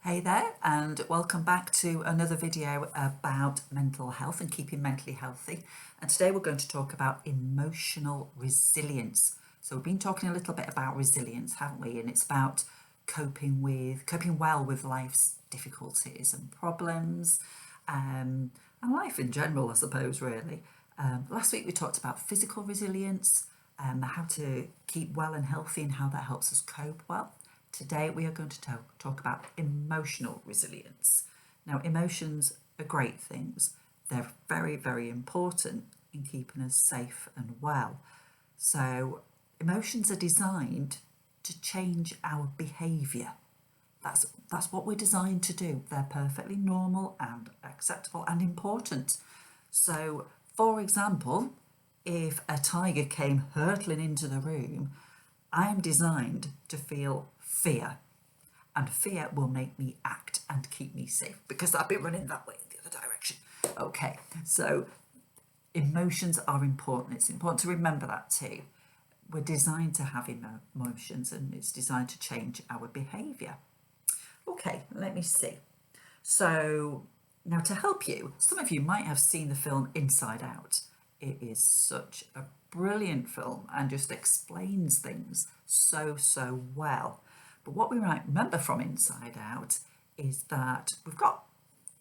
Hey there, and welcome back to another video about mental health and keeping mentally healthy. And today we're going to talk about emotional resilience. So we've been talking a little bit about resilience, haven't we? And it's about coping well with life's difficulties and problems, and life in general, I suppose, really. Last week we talked about physical resilience, how to keep well and healthy and how that helps us cope well. Today we are going to talk about emotional resilience. Now, emotions are great things. They're very, very important in keeping us safe and well. So emotions are designed to change our behaviour. That's what we're designed to do. They're perfectly normal and acceptable and important. So, for example, if a tiger came hurtling into the room, I am designed to feel fear, and fear will make me act and keep me safe because I'll be running that way in the other direction. Okay, so emotions are important. It's important to remember that too. We're designed to have emotions, and it's designed to change our behaviour. Okay, let me see. So now, to help you, some of you might have seen the film Inside Out. It is such a brilliant film and just explains things so well. But what we might remember from Inside Out is that we've got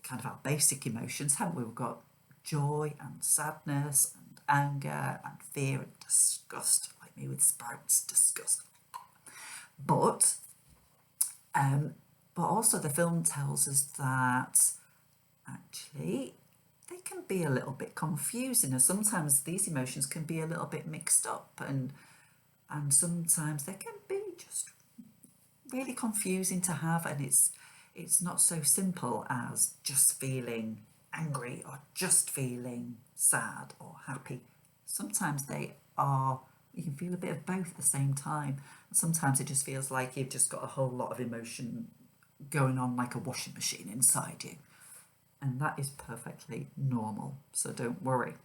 kind of our basic emotions, haven't we? We've got joy and sadness and anger and fear and disgust, like me with sprouts, disgust. But also the film tells us that actually they can be a little bit confusing, and sometimes these emotions can be a little bit mixed up, and sometimes they can be just really confusing to have, and it's not so simple as just feeling angry or just feeling sad or happy. Sometimes you can feel a bit of both at the same time. Sometimes it just feels like you've just got a whole lot of emotion going on like a washing machine inside you. And that is perfectly normal, so don't worry.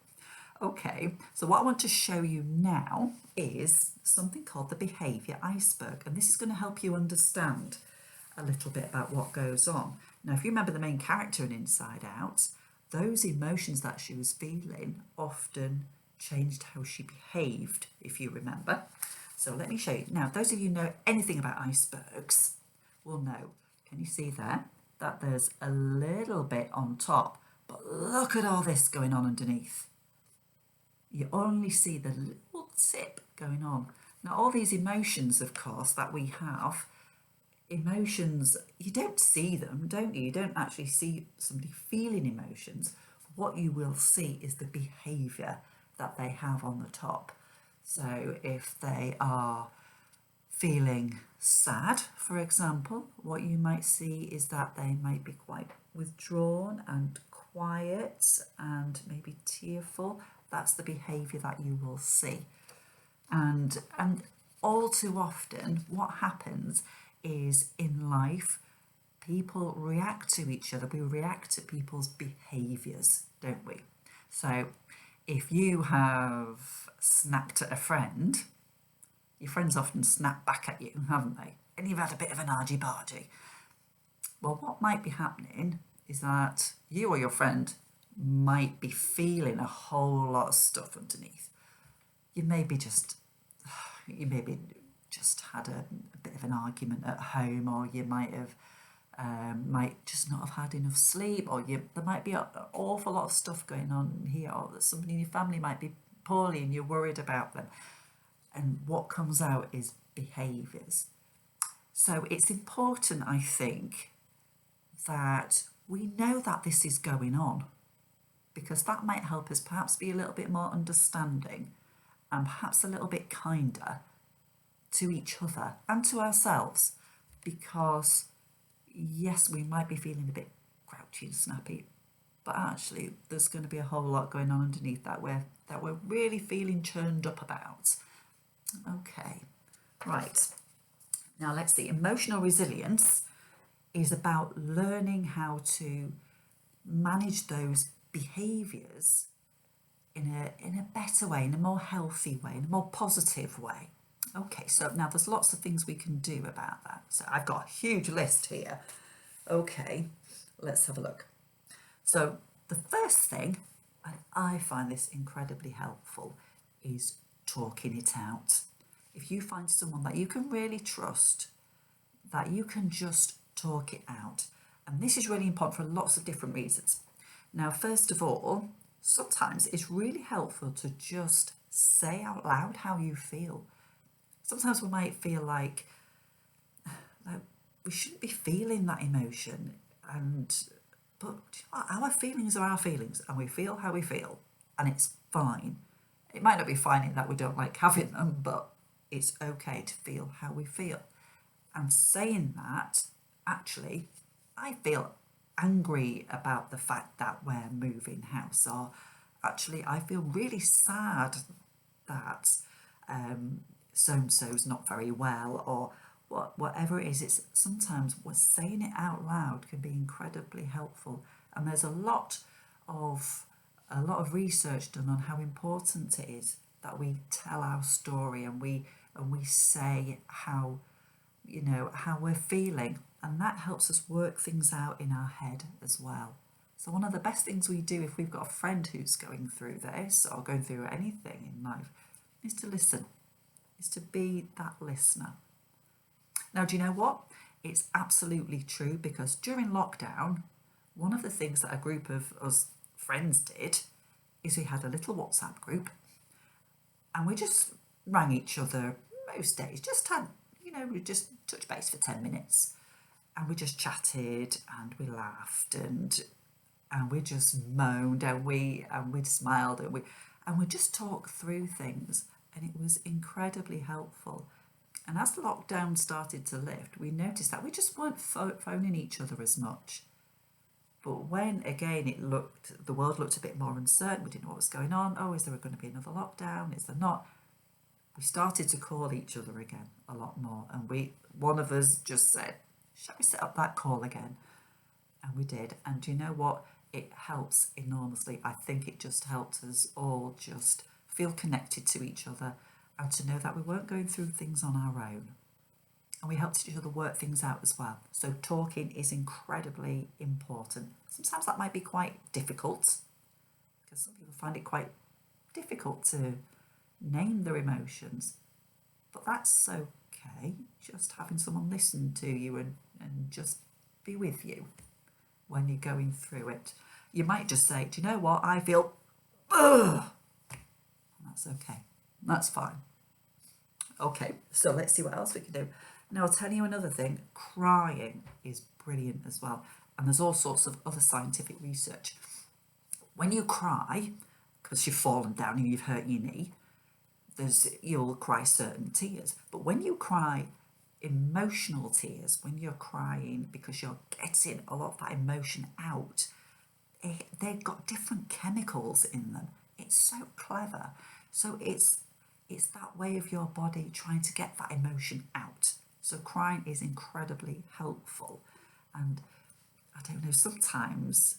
Okay, so what I want to show you now is something called the behaviour iceberg, and this is going to help you understand a little bit about what goes on. Now, if you remember the main character in Inside Out, those emotions that she was feeling often changed how she behaved, if you remember. So let me show you. Now, those of you who know anything about icebergs will know, can you see there, that there's a little bit on top, but look at all this going on underneath. You only see the little tip going on. Now, all these emotions, of course, that we have, emotions, you don't see them, don't you? You don't actually see somebody feeling emotions. What you will see is the behaviour that they have on the top. So if they are feeling sad, for example, what you might see is that they might be quite withdrawn and quiet and maybe tearful. That's the behaviour that you will see. And all too often what happens is in life people react to each other. We react to people's behaviours, don't we? So if you have snapped at a friend, your friends often snap back at you, haven't they? And you've had a bit of an argy-bargy. Well, what might be happening is that you or your friend might be feeling a whole lot of stuff underneath. You maybe just had a bit of an argument at home, or you might just not have had enough sleep, or there might be an awful lot of stuff going on here, or that somebody in your family might be poorly and you're worried about them. And what comes out is behaviours. So it's important, I think, that we know that this is going on, because that might help us perhaps be a little bit more understanding and perhaps a little bit kinder to each other and to ourselves. Because yes, we might be feeling a bit grouchy and snappy, but actually there's going to be a whole lot going on underneath that we're really feeling churned up about. Okay, right. Now let's see. Emotional resilience is about learning how to manage those behaviours in a better way, in a more healthy way, in a more positive way. Okay, so now there's lots of things we can do about that. So I've got a huge list here Okay, let's have a look. So the first thing, and I find this incredibly helpful, is talking it out. If you find someone that you can really trust, that you can just talk it out. And this is really important for lots of different reasons. Now, first of all, sometimes it's really helpful to just say out loud how you feel. Sometimes we might feel like we shouldn't be feeling that emotion, but our feelings are our feelings, and we feel how we feel, and it's fine. It might not be fine in that we don't like having them, but it's okay to feel how we feel. And saying that, actually, I feel angry about the fact that we're moving house, or actually, I feel really sad that so and so's not very well, or whatever it is. It's sometimes saying it out loud can be incredibly helpful, and there's a lot of research done on how important it is that we tell our story, and we say how how we're feeling, and that helps us work things out in our head as well. So one of the best things we do if we've got a friend who's going through this or going through anything in life is to listen, is to be that listener. Now, do you know what? It's absolutely true, because during lockdown, one of the things that a group of us friends did is we had a little WhatsApp group, and we just rang each other most days, just had, we just touched base for 10 minutes, and we just chatted and we laughed and we just moaned and we smiled and we just talked through things, and it was incredibly helpful. And as the lockdown started to lift, we noticed that we just weren't phoning each other as much. But when again the world looked a bit more uncertain, we didn't know what was going on. Oh, is there going to be another lockdown? Is there not? We started to call each other again a lot more, and one of us just said, shall we set up that call again? And we did. And do you know what? It helps enormously. I think it just helped us all just feel connected to each other, and to know that we weren't going through things on our own. And we helped each other work things out as well. So talking is incredibly important. Sometimes that might be quite difficult, because some people find it quite difficult to name their emotions, but that's okay. Just having someone listen to you and just be with you when you're going through it. You might just say, do you know what, I feel ugh. And that's okay, that's fine. Okay, so let's see what else we can do. Now, I'll tell you another thing. Crying is brilliant as well, and there's all sorts of other scientific research. When you cry because you've fallen down and you've hurt your knee, you'll cry certain tears. But when you cry emotional tears, when you're crying because you're getting a lot of that emotion out, they've got different chemicals in them. It's so clever. So it's that way of your body trying to get that emotion out. So crying is incredibly helpful. And I don't know, sometimes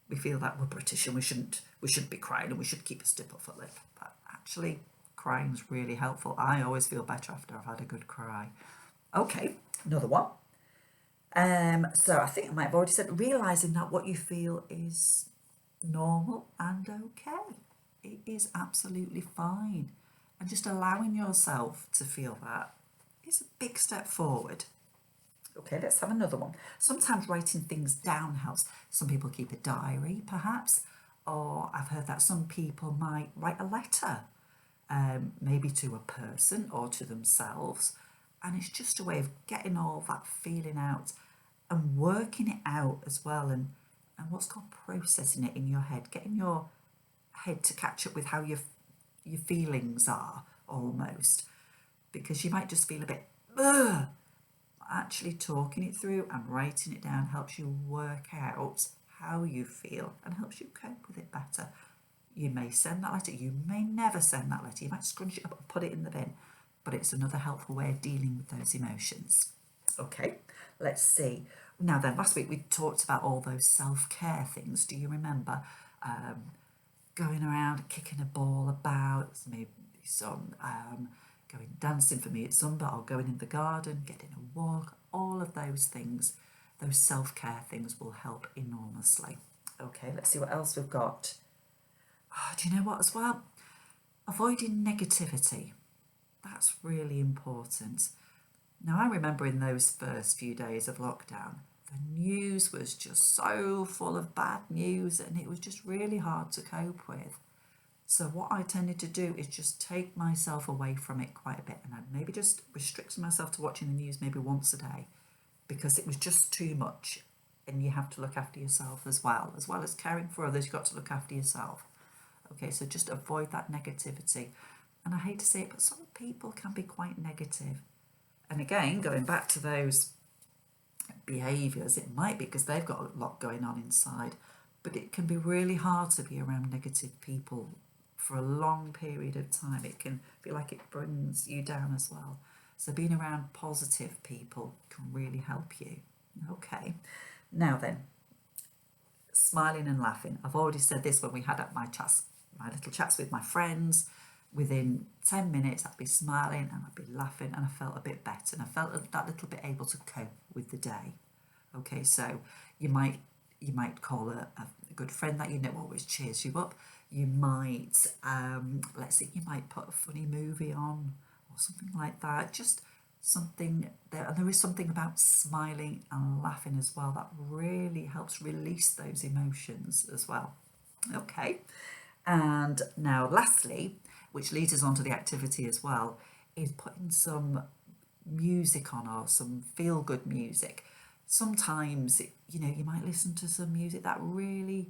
we feel that we're British and we shouldn't be crying and we should keep a stiff upper lip. But actually, crying is really helpful. I always feel better after I've had a good cry. Okay, another one. So I think I might have already said, realising that what you feel is normal and okay. It is absolutely fine. And just allowing yourself to feel that is a big step forward. Okay, let's have another one. Sometimes writing things down helps. Some people keep a diary, perhaps, or I've heard that some people might write a letter, maybe to a person or to themselves. And it's just a way of getting all that feeling out and working it out as well, and what's called processing it in your head, getting your head to catch up with how your feelings are almost, because you might just feel a bit ugh. Actually talking it through and writing it down helps you work out how you feel and helps you cope with it better. You may send that letter, you may never send that letter, you might scrunch it up and put it in the bin, but it's another helpful way of dealing with those emotions. Okay, let's see. Now then, last week we talked about all those self-care things. Do you remember? Going around kicking a ball about, maybe some going dancing for me at Zumba, or going in the garden, getting a walk, all of those things. those self-care things will help enormously. Okay, let's see what else we've got. Oh, do you know what as well? Avoiding negativity. That's really important. Now, I remember in those first few days of lockdown, the news was just so full of bad news and it was just really hard to cope with. So what I tended to do is just take myself away from it quite a bit, and I'd maybe just restrict myself to watching the news maybe once a day because it was just too much. And you have to look after yourself as well as caring for others. You've got to look after yourself. Okay, so just avoid that negativity. And I hate to say it, but some people can be quite negative. And again, going back to those behaviours, it might be because they've got a lot going on inside, but it can be really hard to be around negative people for a long period of time. It can feel like it brings you down as well. So being around positive people can really help you. Okay, now then, smiling and laughing. I've already said this when we had my chats, my little chats with my friends. Within 10 minutes, I'd be smiling and I'd be laughing, and I felt a bit better, and I felt that little bit able to cope with the day. Okay, so you might call a good friend that you know always cheers you up. You might, let's see, you might put a funny movie on or something like that. Just something there, and there is something about smiling and laughing as well that really helps release those emotions as well. Okay, and now lastly, which leads us on to the activity as well, is putting some music on, or some feel good music. Sometimes you might listen to some music that really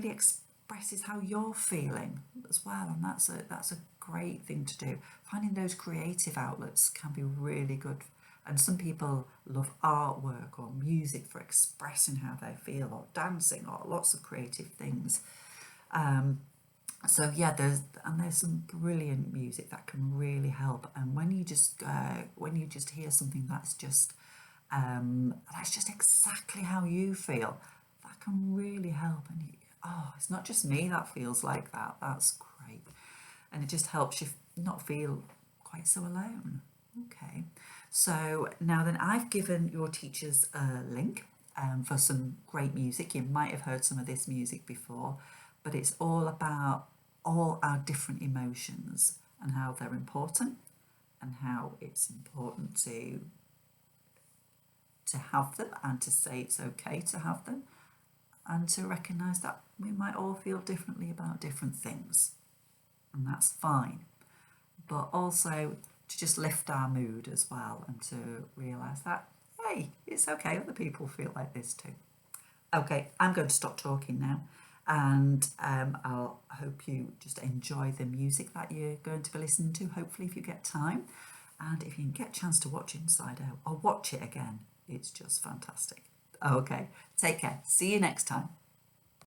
expresses how you're feeling as well, and that's a great thing to do. Finding those creative outlets can be really good, and some people love artwork or music for expressing how they feel, or dancing, or lots of creative things. So yeah, there's some brilliant music that can really help. And when you just hear something that's just exactly how you feel, that can really help. And it's not just me that feels like that. That's great, and it just helps you not feel quite so alone. Okay, so now then, I've given your teachers a link for some great music. You might have heard some of this music before, but it's all about all our different emotions and how they're important, and how it's important to have them, and to say it's okay to have them, and to recognise that we might all feel differently about different things, and that's fine. But also to just lift our mood as well, and to realise that, hey, it's okay, other people feel like this too. Okay, I'm going to stop talking now, and I'll hope you just enjoy the music that you're going to be listening to, hopefully, if you get time. And if you can get a chance to watch Inside Out, or watch it again, it's just fantastic. Okay, take care. See you next time.